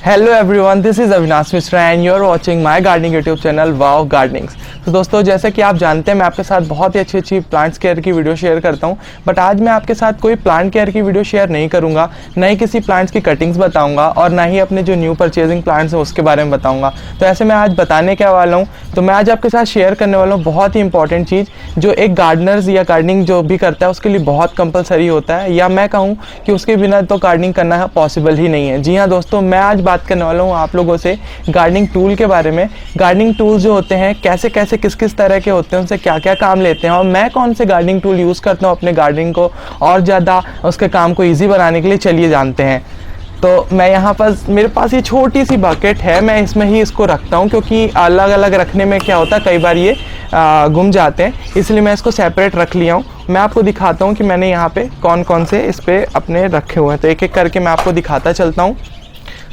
Hello everyone, this is Avinash Mishra and you are watching my gardening YouTube channel wow gardenings. तो दोस्तों, जैसे कि आप जानते हैं मैं आपके साथ बहुत ही अच्छी अच्छी प्लांट्स केयर की वीडियो शेयर करता हूं, बट आज मैं आपके साथ कोई प्लांट केयर की वीडियो शेयर नहीं करूंगा, ना ही किसी प्लांट्स की कटिंग्स बताऊंगा और ना ही अपने जो न्यू परचेजिंग प्लांट्स हैं उसके बारे में बताऊँगा। तो ऐसे मैं आज बताने क्या वाला हूँ, तो मैं आज आपके साथ शेयर करने वाला हूँ बहुत ही इंपॉर्टेंट चीज़ जो एक गार्डनर्स या गार्डनिंग जो भी करता है उसके लिए बहुत कंपलसरी होता है, या मैं कहूँ कि उसके बिना तो गार्डनिंग करना पॉसिबल ही नहीं है। जी हाँ दोस्तों, मैं आज बात करने वाला हूँ आप लोगों से गार्डनिंग टूल के बारे में। गार्डनिंग टूल्स जो होते हैं कैसे कैसे किस किस तरह के होते हैं, उनसे क्या क्या काम लेते हैं और मैं कौन से गार्डनिंग टूल यूज़ करता हूँ अपने गार्डनिंग को और ज़्यादा उसके काम को ईजी बनाने के लिए, चलिए जानते हैं। तो मैं यहाँ पर मेरे पास ये छोटी सी बकेट है, मैं इसमें ही इसको रखता हूँ क्योंकि अलग अलग रखने में क्या होता है कई बार ये गुम जाते हैं, इसलिए मैं इसको सेपरेट रख लिया हूँ। मैं आपको दिखाता हूँ कि मैंने यहाँ पे कौन कौन से इस पे अपने रखे हुए हैं, तो एक एक करके मैं आपको दिखाता चलता हूँ।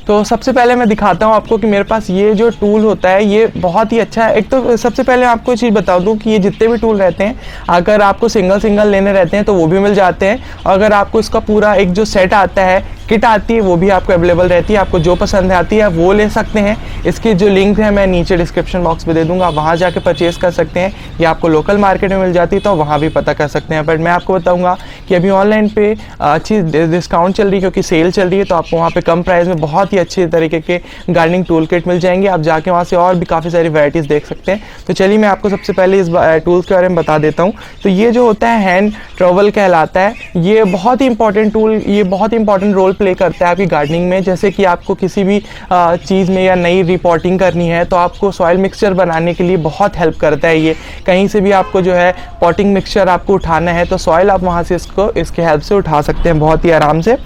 तो सबसे पहले मैं दिखाता हूँ आपको कि मेरे पास ये जो टूल होता है ये बहुत ही अच्छा है। एक तो सबसे पहले आपको एक चीज़ बता दूँ कि ये जितने भी टूल रहते हैं अगर आपको सिंगल सिंगल लेने रहते हैं तो वो भी मिल जाते हैं, और अगर आपको इसका पूरा एक जो सेट आता है, किट आती है, वो भी आपको अवेलेबल रहती है। आपको जो पसंद आती है वो ले सकते हैं। इसकी जो लिंक है मैं नीचे डिस्क्रिप्शन बॉक्स में दे दूंगा, वहाँ जाके परचेज़ कर सकते हैं, या आपको लोकल मार्केट में मिल जाती है तो वहाँ भी पता कर सकते हैं। बट मैं आपको बताऊँगा कि अभी ऑनलाइन पे अच्छी डिस्काउंट चल रही है क्योंकि सेल चल रही है, तो आपको वहाँ पे कम प्राइस में बहुत ही अच्छे तरीके के गार्डनिंग टूल किट मिल जाएंगे। आप जाके वहाँ से और भी काफ़ी सारी वैराइटीज़ देख सकते हैं। तो चलिए मैं आपको सबसे पहले इस टूल्स के बारे में बता देता हूँ। तो ये जो होता है हैंड ट्रॉवल कहलाता है, ये बहुत ही इंपॉर्टेंट टूल, ये बहुत ही इंपॉर्टेंट रोल प्ले करता है आपकी गार्डनिंग में। जैसे कि आपको किसी भी चीज़ में या नई रिपोर्टिंग करनी है तो आपको सॉइल मिक्सचर बनाने के लिए बहुत हेल्प करता है ये। कहीं से भी आपको जो है पॉटिंग मिक्सचर आपको उठाना है तो सॉइल आप वहाँ से इसको इसके हेल्प से उठा सकते हैं बहुत ही आराम से।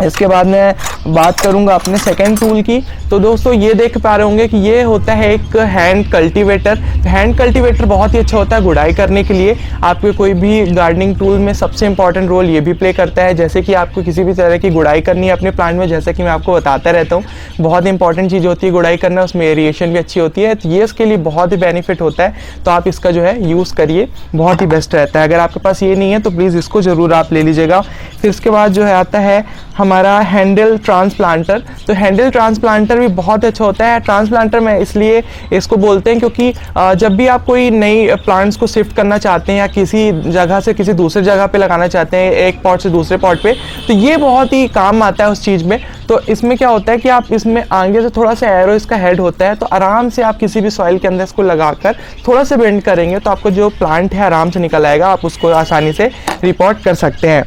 इसके बाद मैं बात करूंगा अपने सेकेंड टूल की। तो दोस्तों ये देख पा रहे होंगे कि ये होता है एक हैंड कल्टीवेटर। हैंड कल्टीवेटर बहुत ही अच्छा होता है गुड़ाई करने के लिए। आपके कोई भी गार्डनिंग टूल में सबसे इंपॉर्टेंट रोल ये भी प्ले करता है। जैसे कि आपको किसी भी तरह की गुड़ाई करनी है अपने प्लांट में, जैसे कि मैं आपको बताता रहता हूँ, बहुत इंपॉर्टेंट चीज़ होती है गुड़ाई करना, उसमें एरिएशन भी अच्छी होती है, तो ये इसके लिए बहुत ही बेनिफिट होता है। तो आप इसका जो है यूज़ करिए, बहुत ही बेस्ट रहता है। अगर आपके पास ये नहीं है तो प्लीज़ इसको ज़रूर आप ले लीजिएगा। फिर इसके बाद जो है आता है हमारा हैंडल ट्रांसप्लांटर। तो हैंडल ट्रांसप्लांटर भी बहुत अच्छा होता है। ट्रांसप्लांटर में इसलिए इसको बोलते हैं क्योंकि जब भी आप कोई नई प्लांट्स को शिफ्ट करना चाहते हैं या किसी जगह से किसी दूसरे जगह पे लगाना चाहते हैं, एक पॉट से दूसरे पॉट पे, तो ये बहुत ही काम आता है उस चीज़ में। तो इसमें क्या होता है कि आप इसमें आगे से थोड़ा सा एरो इसका हेड होता है, तो आराम से आप किसी भी सॉइल के अंदर इसको लगाकर थोड़ा सा बेंड करेंगे तो आपको जो प्लांट है आराम से निकल आएगा, आप उसको आसानी से रिपोर्ट कर सकते हैं।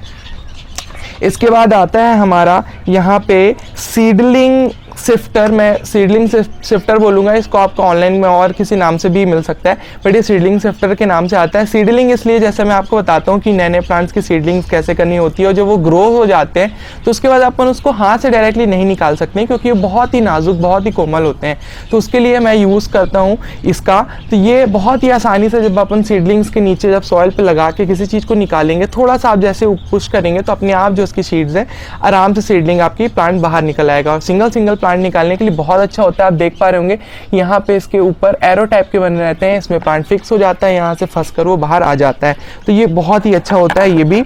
इसके बाद आता है हमारा यहाँ पे सीडलिंग शिफ्टर। मैं सीडलिंग शिफ्टर बोलूँगा इसको, आपको ऑनलाइन में और किसी नाम से भी मिल सकता है, बट ये सीडलिंग शिफ्टर के नाम से आता है। सीडलिंग इसलिए, जैसे मैं आपको बताता हूँ कि नए नए प्लांट्स की सीडलिंग्स कैसे करनी होती है, और जब वो ग्रो हो जाते हैं तो उसके बाद अपन उसको हाथ से डायरेक्टली नहीं निकाल सकते क्योंकि ये बहुत ही नाजुक, बहुत ही कोमल होते हैं। तो उसके लिए मैं यूज़ करता हूँ इसका। तो ये बहुत ही आसानी से जब अपन सीडलिंग्स के नीचे जब सॉइल पर लगा के किसी चीज़ को निकालेंगे, थोड़ा सा आप जैसे पुश करेंगे तो अपने आप जो उसकी शीड्स है आराम से सीडलिंग आपकी प्लांट बाहर निकल आएगा। और सिंगल सिंगल प्लांट निकालने के लिए बहुत अच्छा होता है। आप देख पा रहे होंगे यहाँ पे इसके ऊपर एरो टाइप के बने रहते हैं, इसमें प्लांट फिक्स हो जाता है, यहाँ से फंस कर वो बाहर आ जाता है। तो ये बहुत ही अच्छा होता है ये भी।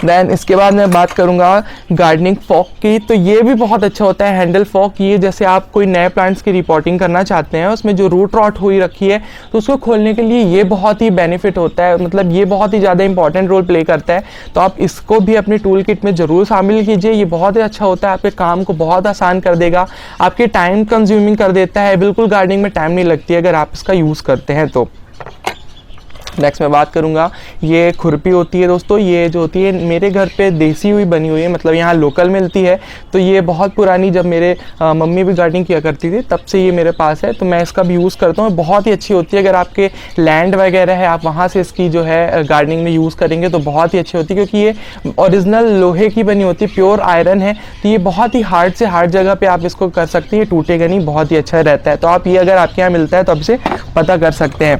देन इसके बाद मैं बात करूंगा गार्डनिंग फॉक की। तो ये भी बहुत अच्छा होता है हैंडल फॉक। ये जैसे आप कोई नए प्लांट्स की रिपोर्टिंग करना चाहते हैं, उसमें जो रूट रॉट हुई रखी है तो उसको खोलने के लिए ये बहुत ही बेनिफिट होता है, मतलब ये बहुत ही ज़्यादा इंपॉर्टेंट रोल प्ले करता है। तो आप इसको भी अपनी टूल किट में ज़रूर शामिल कीजिए। ये बहुत ही अच्छा होता है, आपके काम को बहुत आसान कर देगा, आपके टाइम कंज्यूमिंग कर देता है। बिल्कुल गार्डनिंग में टाइम नहीं लगती अगर आप इसका यूज़ करते हैं तो। नेक्स्ट मैं बात करूंगा, ये खुरपी होती है दोस्तों। ये जो होती है मेरे घर पे देसी हुई बनी हुई है, मतलब यहाँ लोकल मिलती है। तो ये बहुत पुरानी, जब मेरे मम्मी भी गार्डनिंग किया करती थी तब से ये मेरे पास है, तो मैं इसका भी यूज़ करता हूँ। बहुत ही अच्छी होती है, अगर आपके लैंड वगैरह है आप वहाँ से इसकी जो है गार्डनिंग में यूज़ करेंगे तो बहुत ही अच्छी होती है, क्योंकि ये ओरिजिनल लोहे की बनी होती है, प्योर आयरन है। तो ये बहुत ही हार्ड से हार्ड जगह पर आप इसको कर सकते हैं, टूटेगा नहीं, बहुत ही अच्छा रहता है। तो आप ये अगर आपके यहाँ मिलता है तो आपसे पता कर सकते हैं।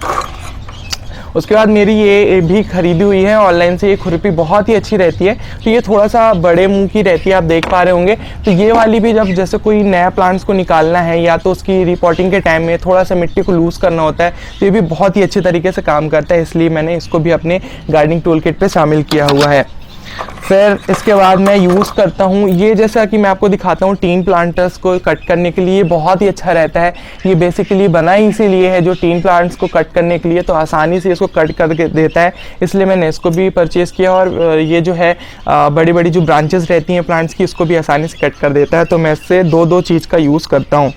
उसके बाद मेरी ये भी खरीदी हुई है ऑनलाइन से, ये खुरपी बहुत ही अच्छी रहती है। तो ये थोड़ा सा बड़े मुंह की रहती है, आप देख पा रहे होंगे। तो ये वाली भी जब जैसे कोई नया प्लांट्स को निकालना है या तो उसकी रिपोर्टिंग के टाइम में थोड़ा सा मिट्टी को लूज़ करना होता है, तो ये भी बहुत ही अच्छे तरीके से काम करता है, इसलिए मैंने इसको भी अपने गार्डनिंग टूल किट पे शामिल किया हुआ है। फिर इसके बाद मैं यूज़ करता हूँ ये, जैसा कि मैं आपको दिखाता हूँ टीन प्लांटर्स को कट करने के लिए बहुत ही अच्छा रहता है। ये बेसिकली बना ही इसीलिए है जो टीन प्लांट्स को कट करने के लिए, तो आसानी से इसको कट करके देता है, इसलिए मैंने इसको भी परचेज़ किया। और ये जो है बड़ी बड़ी जो ब्रांचेस रहती हैं प्लांट्स की, उसको भी आसानी से कट कर देता है। तो मैं इससे दो चीज़ का यूज़ करता हूँ।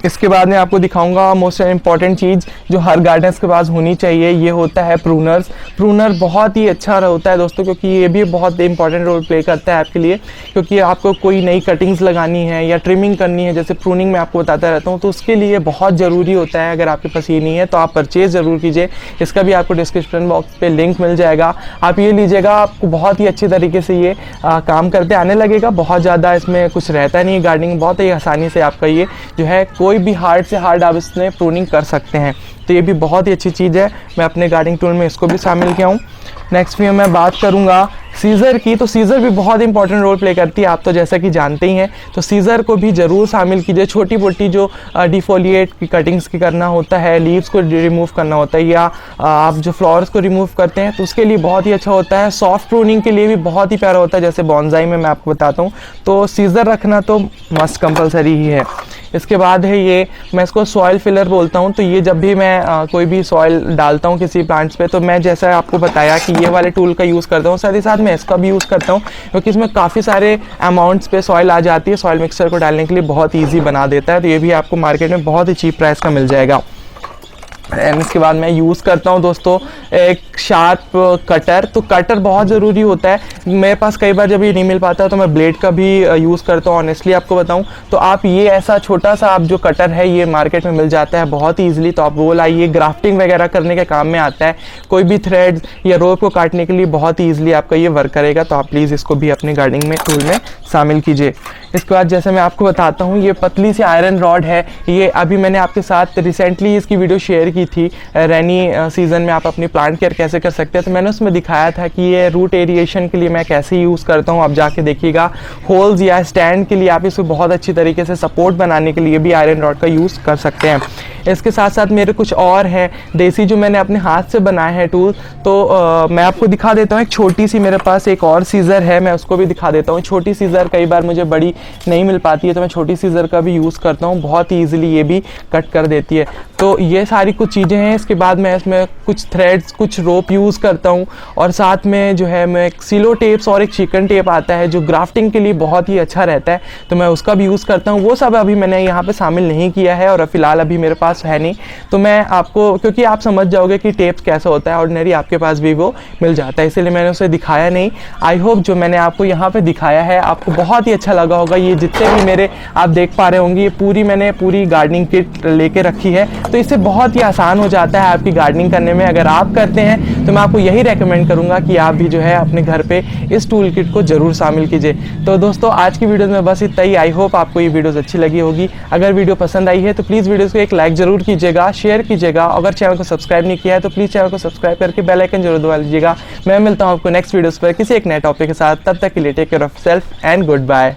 इसके बाद मैं आपको दिखाऊंगा मोस्ट इम्पॉर्टेंट चीज़ जो हर गार्डनर्स के पास होनी चाहिए, ये होता है प्रूनर्स। प्रूनर बहुत ही अच्छा होता है दोस्तों, क्योंकि ये भी बहुत इंपॉर्टेंट रोल प्ले करता है आपके लिए, क्योंकि आपको कोई नई कटिंग्स लगानी है या ट्रिमिंग करनी है, जैसे प्रूनिंग में आपको बताता रहता हूँ, तो उसके लिए बहुत ज़रूरी होता है। अगर आपके पास ये नहीं है तो आप परचेज़ ज़रूर कीजिए, इसका भी आपको डिस्क्रिप्शन बॉक्स पर लिंक मिल जाएगा। आप ये लीजिएगा, आपको बहुत ही अच्छे तरीके से ये काम करते आने लगेगा। बहुत ज़्यादा इसमें कुछ रहता नहीं है, गार्डनिंग बहुत ही आसानी से आपका ये जो है कोई भी हार्ड से हार्ड आप इसमें प्रूनिंग कर सकते हैं। तो ये भी बहुत ही अच्छी चीज़ है। मैं अपने गार्डनिंग टूल में इसको भी शामिल किया हूँ। नेक्स्ट भी मैं बात करूँगा सीज़र की, तो सीज़र भी बहुत इंपॉर्टेंट रोल प्ले करती है, आप तो जैसा कि जानते ही हैं। तो सीज़र को भी ज़रूर शामिल कीजिए। छोटी मोटी जो डिफोलिएट की कटिंग्स की करना होता है, लीव्स को रिमूव करना होता है, या आप जो फ्लावर्स को रिमूव करते हैं, तो उसके लिए बहुत ही अच्छा होता है। सॉफ्ट प्रूनिंग के लिए भी बहुत ही प्यारा होता है, जैसे बॉन्साई में मैं आपको बताता हूँ। तो सीज़र रखना तो मस्ट कंपलसरी ही है। इसके बाद है ये, मैं इसको सॉइल फिलर बोलता हूँ। तो ये जब भी मैं कोई भी सॉइल डालता हूँ किसी प्लांट्स पे, तो मैं जैसा आपको बताया कि ये वाले टूल का यूज़ करता हूँ, साथ ही साथ मैं इसका भी यूज़ करता हूँ, क्योंकि इसमें काफ़ी सारे अमाउंट्स पे सॉइल आ जाती है। सॉइल मिक्सर को डालने के लिए बहुत ईजी बना देता है। तो ये भी आपको मार्केट में बहुत ही चीप प्राइस का मिल जाएगा। एंड इसके बाद मैं यूज़ करता हूँ दोस्तों एक शार्प कटर। तो कटर बहुत ज़रूरी होता है। मेरे पास कई बार जब ये नहीं मिल पाता तो मैं ब्लेड का भी यूज़ करता हूँ। ऑनेस्टली आपको बताऊँ तो आप ये ऐसा छोटा सा आप जो कटर है ये मार्केट में मिल जाता है बहुत ही ईजिली। तो आप वो लाइए, ग्राफ्टिंग वगैरह करने के काम में आता है। कोई भी थ्रेड्स या रोप को काटने के लिए बहुत ही ईजिली आपका ये वर्क करेगा। तो आप प्लीज़ इसको भी अपने गार्डनिंग में टूल में शामिल कीजिए। इसके बाद जैसे मैं आपको बताता हूँ, ये पतली सी आयरन रॉड है। ये अभी मैंने आपके साथ रिसेंटली इसकी वीडियो शेयर की थी, रेनी सीज़न में आप अपनी प्लांट केयर कैसे कर सकते हैं। तो मैंने उसमें दिखाया था कि ये रूट एरिएशन के लिए मैं कैसे यूज़ करता हूँ। आप जाके देखिएगा। होल्स या स्टैंड के लिए आप इसको बहुत अच्छी तरीके से सपोर्ट बनाने के लिए भी आयरन रॉड का यूज़ कर सकते हैं। इसके साथ साथ मेरे कुछ और हैं देसी जो मैंने अपने हाथ से बनाए हैं टूल। तो मैं आपको दिखा देता हूँ। एक छोटी सी मेरे पास एक और सीज़र है, मैं उसको भी दिखा देता हूँ। छोटी सीज़र कई बार मुझे बड़ी नहीं मिल पाती है, तो मैं छोटी सीज़र का भी यूज़ करता हूँ। बहुत ही ईजिली ये भी कट कर देती है। तो ये सारी कुछ चीज़ें हैं। इसके बाद मैं इसमें कुछ थ्रेड्स, कुछ रोप यूज़ करता हूँ, और साथ में जो है मैं एक सिलो टेप्स और एक चिकन टेप आता है जो ग्राफ्टिंग के लिए बहुत ही अच्छा रहता है। तो मैं उसका भी यूज़ करता हूँ। वो सब अभी मैंने यहाँ पे शामिल नहीं किया है और फिलहाल अभी मेरे पास है नहीं। तो मैं आपको, क्योंकि आप समझ जाओगे कि टेप्स कैसा होता है, ऑर्डिनरी आपके पास भी वो मिल जाता है, इसलिए मैंने उसे दिखाया नहीं। आई होप जो मैंने आपको यहाँ पे दिखाया है आपको बहुत ही अच्छा लगा होगा। ये जितने भी मेरे आप देख पा रहे होंगे, ये मैंने पूरी गार्डनिंग किट लेके रखी है। तो इससे बहुत ही आसान हो जाता है आपकी गार्डनिंग करने में। अगर आप करते हैं तो मैं आपको यही रेकमेंड करूंगा कि आप भी जो है अपने घर पे इस टूल किट को जरूर शामिल कीजिए। तो दोस्तों आज की वीडियो में बस इतना ही। आई होप आपको ये वीडियोस अच्छी लगी होगी। अगर वीडियो पसंद आई है तो प्लीज़ वीडियोस को एक लाइक जरूर कीजिएगा, शेयर कीजिएगा। अगर चैनल को सब्सक्राइब नहीं किया है तो प्लीज़ चैनल को सब्सक्राइब करके बेल आइकन जरूर दबा लीजिएगा। मैं मिलता हूँ आपको नेक्स्ट वीडियोस पर किसी एक नए टॉपिक के साथ। तब तक के लिए take care of self and good bye.